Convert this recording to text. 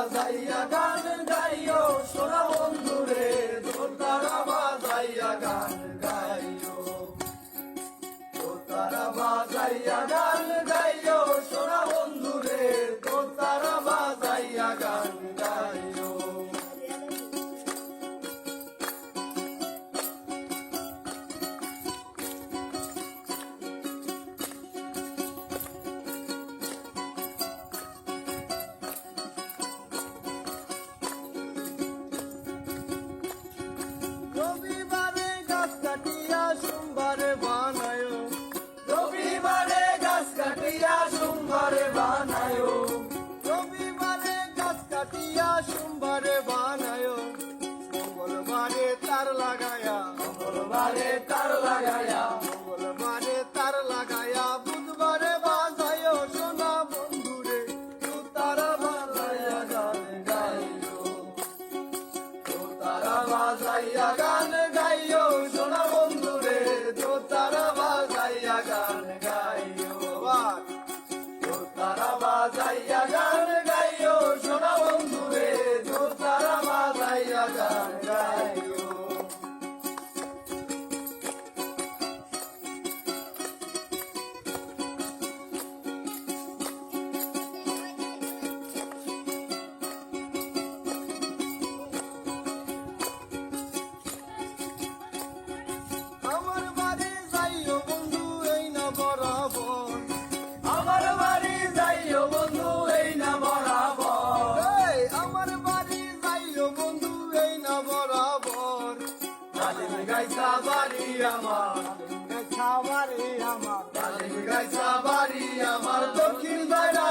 বাজাইয়া গান গাইও সোনা বন্ধুরে দোতারা বাজাইয়া গান গাইও দোতারা বাজাইয়া গান গাইও সোনা বন্ধুরে দোতারা বাজাইয়া গান গাইও রবিবারে গাছ কাটিয়া সোমবারে বানায়ো রবিবারে গাছ কাটিয়া সোমবারে বানায়ো রবিবারে গাছ কাটিয়া সোমবারে বানায়ো মঙ্গলবারে তার লাগায়া মঙ্গলবারে তার লাগায়া মঙ্গলবারে তার লাগায়া বুধবারে বাজায়ো সোনা বন্ধুরে দোতারা বাজাইয়া গান গাইও দোতারা বাজাইয়া গান গাইও সোনা বন্ধুরে দোতারা বাজাইয়া গান গাইও আবার দোতারা বাজাইয়া গান গাইও সোনা বন্ধুরে দোতারা বাজাইয়া গান গাইও আমার বাড়ি যাইও বন্ধু এই না বরাবর আমার বাড়ি যাইও বন্ধু এই না বরাবর এই আমার বাড়ি যাইও বন্ধু এই না বরাবর ডালিম গাইছা বাড়ি আমার খাবারে আমার ডালিম গাইছা বাড়ি আমার দক্ষিণ দায়রা